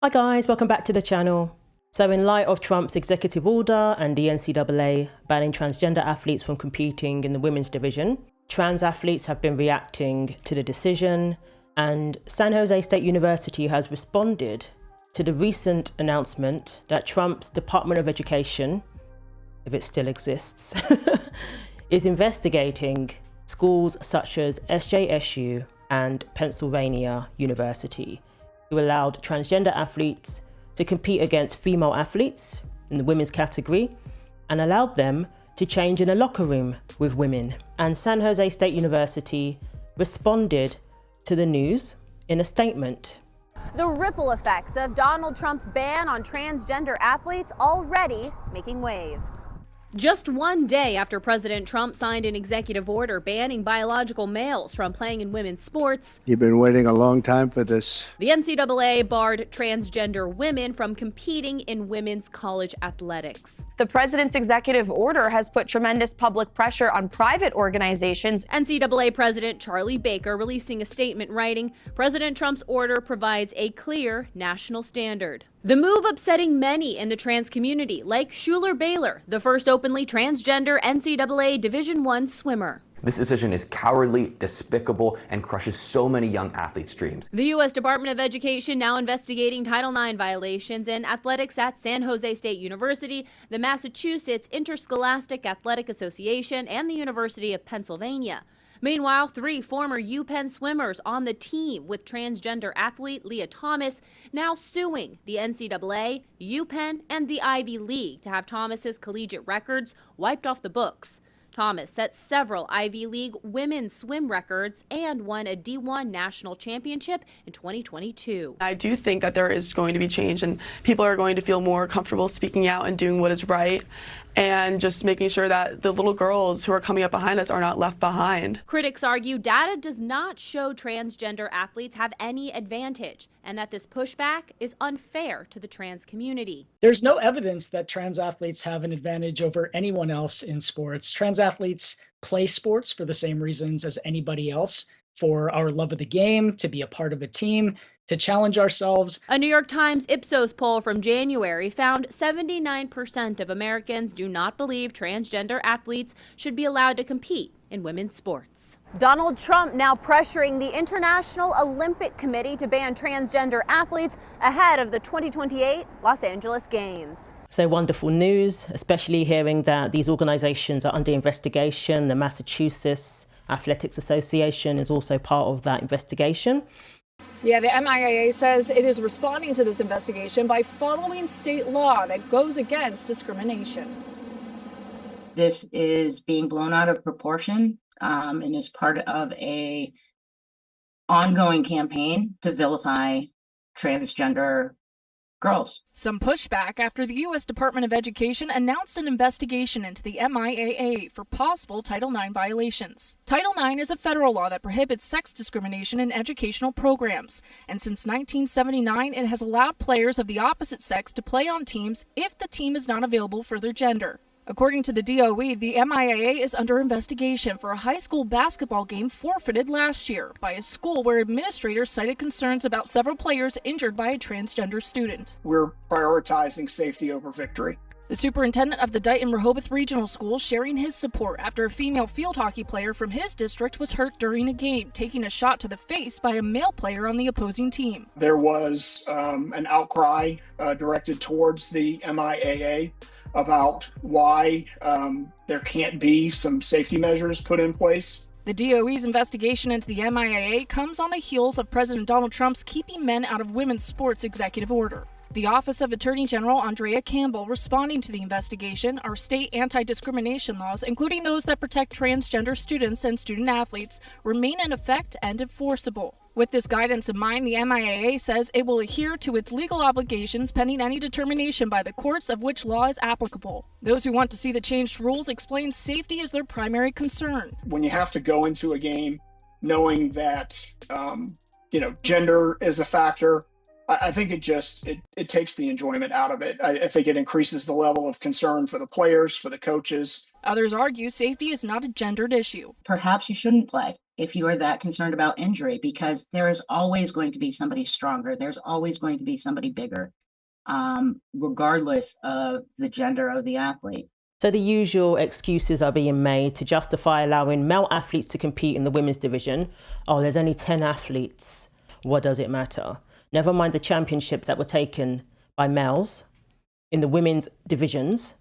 Hi guys, welcome back to the channel. So in light of Trump's executive order and the NCAA banning transgender athletes from competing in the women's division, trans athletes have been reacting to the decision, and San Jose State University has responded to the recent announcement that Trump's Department of Education, if it still exists, is investigating schools such as SJSU and Pennsylvania University, who allowed transgender athletes to compete against female athletes in the women's category and allowed them to change in a locker room with women. And San Jose State University responded to the news in a statement. The ripple effects of Donald Trump's ban on transgender athletes already making waves. Just one day after President Trump signed an executive order banning biological males from playing in women's sports, you've been waiting a long time for this. The NCAA barred transgender women from competing in women's college athletics. The president's executive order has put tremendous public pressure on private organizations. NCAA President Charlie Baker releasing a statement writing, "President Trump's order provides a clear national standard." The move upsetting many in the trans community, like Schuler Baylor, the first openly transgender NCAA Division I swimmer. This decision is cowardly, despicable, and crushes so many young athletes' dreams. The U.S. Department of Education now investigating Title IX violations in athletics at San Jose State University, the Massachusetts Interscholastic Athletic Association, and the University of Pennsylvania. Meanwhile, 3 former UPenn swimmers on the team with transgender athlete Leah Thomas now suing the NCAA, UPenn, and the Ivy League to have Thomas's collegiate records wiped off the books. Thomas set several Ivy League women's swim records and won a D1 national championship in 2022. I do think that there is going to be change and people are going to feel more comfortable speaking out and doing what is right and just making sure that the little girls who are coming up behind us are not left behind. Critics argue data does not show transgender athletes have any advantage and that this pushback is unfair to the trans community. There's no evidence that trans athletes have an advantage over anyone else in sports. Trans athletes play sports for the same reasons as anybody else, for our love of the game, to be a part of a team, to challenge ourselves. A New York Times Ipsos poll from January found 79% of Americans do not believe transgender athletes should be allowed to compete in women's sports. Donald Trump now pressuring the International Olympic Committee to ban transgender athletes ahead of the 2028 Los Angeles Games. So wonderful news, especially hearing that these organizations are under investigation. The Massachusetts Athletics Association is also part of that investigation. Yeah, the MIAA says it is responding to this investigation by following state law that goes against discrimination. This is being blown out of proportion and is part of a ongoing campaign to vilify transgender girls. Some pushback after the U.S. Department of Education announced an investigation into the MIAA for possible Title IX violations. Title IX is a federal law that prohibits sex discrimination in educational programs, and since 1979 it has allowed players of the opposite sex to play on teams if the team is not available for their gender. According to the DOE, the MIAA is under investigation for a high school basketball game forfeited last year by a school where administrators cited concerns about several players injured by a transgender student. We're prioritizing safety over victory. The superintendent of the Dighton-Rehoboth Regional School sharing his support after a female field hockey player from his district was hurt during a game, taking a shot to the face by a male player on the opposing team. There was an outcry directed towards the MIAA about why there can't be some safety measures put in place. The DOE's investigation into the MIAA comes on the heels of President Donald Trump's Keeping Men Out of Women's Sports executive order. The Office of Attorney General Andrea Campbell responding to the investigation are state anti-discrimination laws, including those that protect transgender students and student athletes, remain in effect and enforceable. With this guidance in mind, the MIAA says it will adhere to its legal obligations pending any determination by the courts of which law is applicable. Those who want to see the changed rules explain safety is their primary concern. When you have to go into a game knowing that, gender is a factor, I think it takes the enjoyment out of it. I think it increases the level of concern for the players, for the coaches. Others argue safety is not a gendered issue. Perhaps you shouldn't play if you are that concerned about injury, because there is always going to be somebody stronger. There's always going to be somebody bigger, regardless of the gender of the athlete. So the usual excuses are being made to justify allowing male athletes to compete in the women's division. Oh, there's only 10 athletes. What does it matter? Never mind the championships that were taken by males in the women's divisions.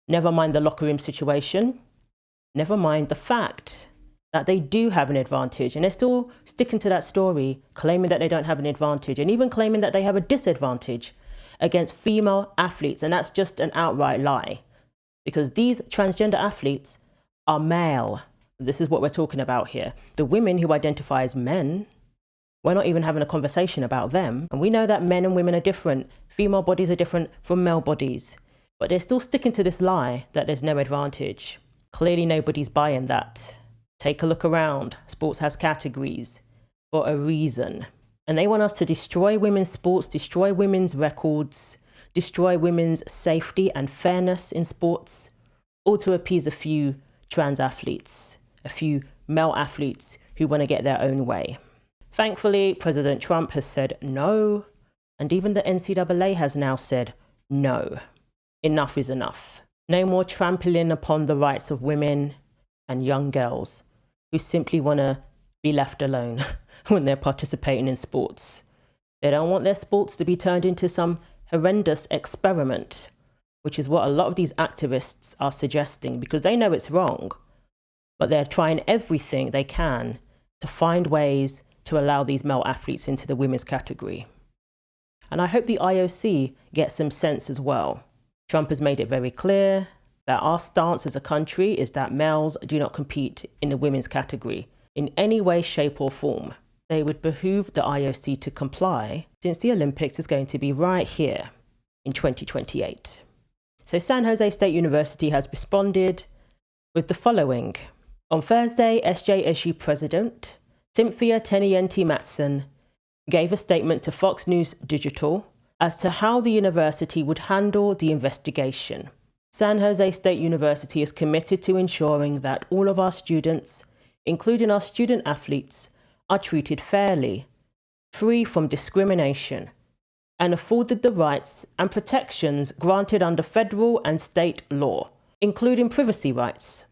Never mind the locker room situation. Never mind the fact that they do have an advantage. And they're still sticking to that story, claiming that they don't have an advantage and even claiming that they have a disadvantage against female athletes. And that's just an outright lie, because these transgender athletes are male. This is what we're talking about here. The women who identify as men, we're not even having a conversation about them. And we know that men and women are different. Female bodies are different from male bodies. But they're still sticking to this lie that there's no advantage. Clearly nobody's buying that. Take a look around. Sports has categories for a reason. And they want us to destroy women's sports, destroy women's records, destroy women's safety and fairness in sports, all to appease a few trans athletes, a few male athletes who want to get their own way. Thankfully, President Trump has said no, and even the NCAA has now said no. Enough is enough. No more trampling upon the rights of women and young girls who simply want to be left alone when they're participating in sports. They don't want their sports to be turned into some horrendous experiment, which is what a lot of these activists are suggesting, because they know it's wrong, but they're trying everything they can to find ways to allow these male athletes into the women's category. And I hope the IOC gets some sense as well. Trump has made it very clear that our stance as a country is that males do not compete in the women's category in any way, shape or form. They would behoove the IOC to comply, since the Olympics is going to be right here in 2028. So San Jose State University has responded with the following. On Thursday, SJSU President Cynthia Teniente Matson gave a statement to Fox News Digital as to how the university would handle the investigation. San Jose State University is committed to ensuring that all of our students, including our student athletes, are treated fairly, free from discrimination, and afforded the rights and protections granted under federal and state law, including privacy rights.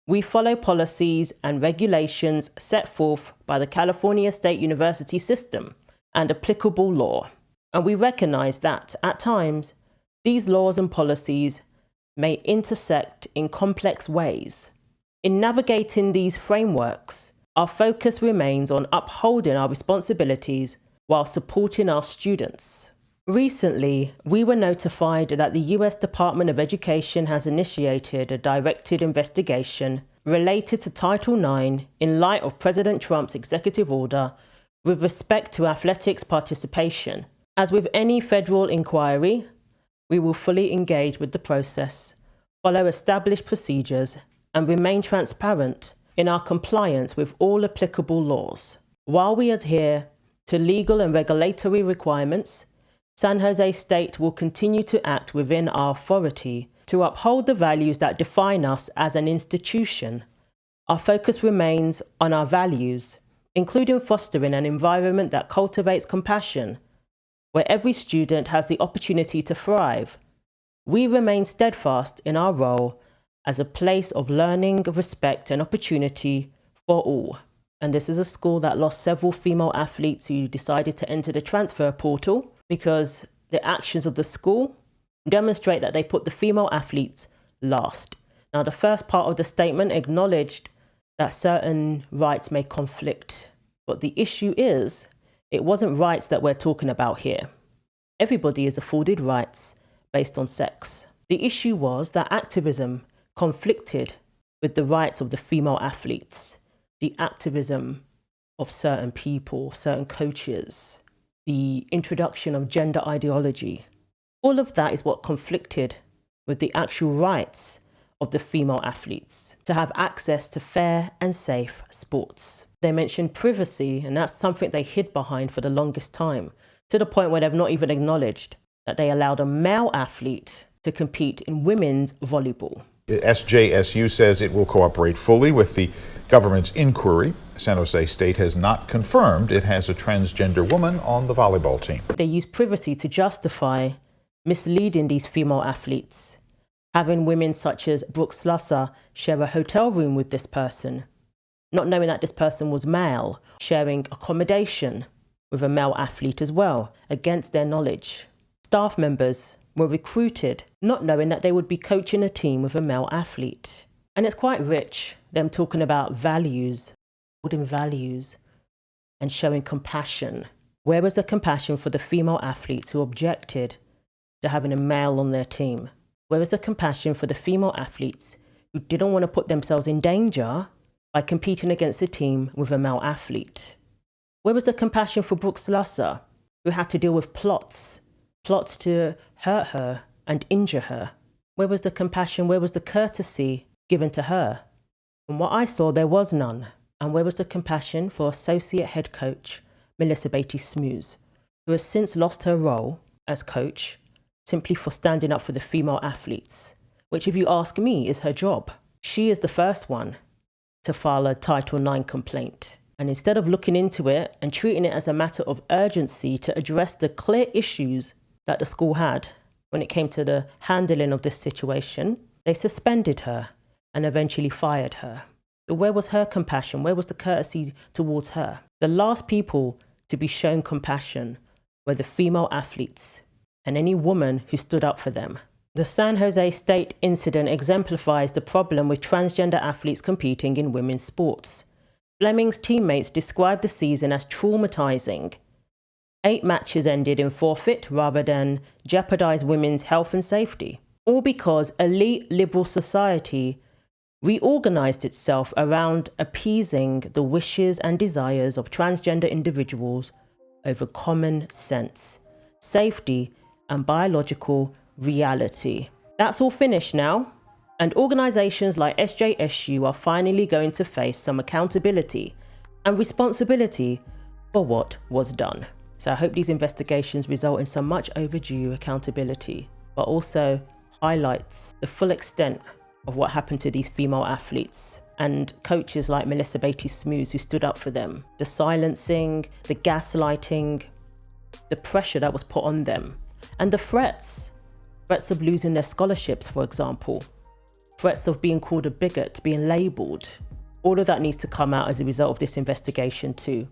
We follow policies and regulations set forth by the California State University system and applicable law. And we recognize that, at times, these laws and policies may intersect in complex ways. In navigating these frameworks, our focus remains on upholding our responsibilities while supporting our students. Recently, we were notified that the US Department of Education has initiated a directed investigation related to Title IX in light of President Trump's executive order with respect to athletics participation. As with any federal inquiry, we will fully engage with the process, follow established procedures, and remain transparent in our compliance with all applicable laws. While we adhere to legal and regulatory requirements, San Jose State will continue to act within our authority to uphold the values that define us as an institution. Our focus remains on our values, including fostering an environment that cultivates compassion, where every student has the opportunity to thrive. We remain steadfast in our role as a place of learning, respect, and opportunity for all. And this is a school that lost several female athletes who decided to enter the transfer portal because the actions of the school demonstrate that they put the female athletes last. Now, the first part of the statement acknowledged that certain rights may conflict, but the issue is, it wasn't rights that we're talking about here. Everybody is afforded rights based on sex. The issue was that activism conflicted with the rights of the female athletes, the activism of certain people, certain coaches, the introduction of gender ideology. All of that is what conflicted with the actual rights of the female athletes to have access to fair and safe sports. They mentioned privacy, and that's something they hid behind for the longest time. to the point where they've not even acknowledged that they allowed a male athlete to compete in women's volleyball. SJSU says it will cooperate fully with the government's inquiry. San Jose State has not confirmed it has a transgender woman on the volleyball team. They use privacy to justify misleading these female athletes, having women such as Brooke Slusser share a hotel room with this person, not knowing that this person was male, sharing accommodation with a male athlete as well, against their knowledge. Staff members were recruited not knowing that they would be coaching a team with a male athlete. And it's quite rich, them talking about values, building values, and showing compassion. Where was the compassion for the female athletes who objected to having a male on their team? Where was the compassion for the female athletes who didn't want to put themselves in danger by competing against a team with a male athlete? Where was the compassion for Brooke Slusser, who had to deal with plots to hurt her and injure her? Where was the compassion? Where was the courtesy given to her? From what I saw, there was none. And where was the compassion for associate head coach Melissa Beatty-Smoos, who has since lost her role as coach simply for standing up for the female athletes, which, if you ask me, is her job. She is the first one to file a Title IX complaint. And instead of looking into it and treating it as a matter of urgency to address the clear issues that the school had when it came to the handling of this situation, they suspended her and eventually fired her. So where was her compassion? Where was the courtesy towards her? The last people to be shown compassion were the female athletes and any woman who stood up for them. The San Jose State incident exemplifies the problem with transgender athletes competing in women's sports. Fleming's teammates described the season as traumatizing. 8 matches ended in forfeit rather than jeopardize women's health and safety, all because elite liberal society reorganized itself around appeasing the wishes and desires of transgender individuals over common sense, safety, and biological reality. That's all finished now, and organizations like SJSU are finally going to face some accountability and responsibility for what was done. So I hope these investigations result in some much overdue accountability, but also highlights the full extent of what happened to these female athletes and coaches like Melissa Beatty-Smoos who stood up for them. The silencing, the gaslighting, the pressure that was put on them, and the threats of losing their scholarships, for example, threats of being called a bigot, being labelled. All of that needs to come out as a result of this investigation too.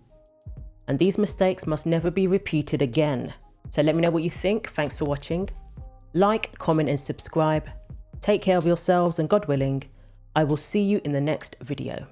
And these mistakes must never be repeated again. So let me know what you think. Thanks for watching. Like, comment and subscribe. Take care of yourselves, and God willing, I will see you in the next video.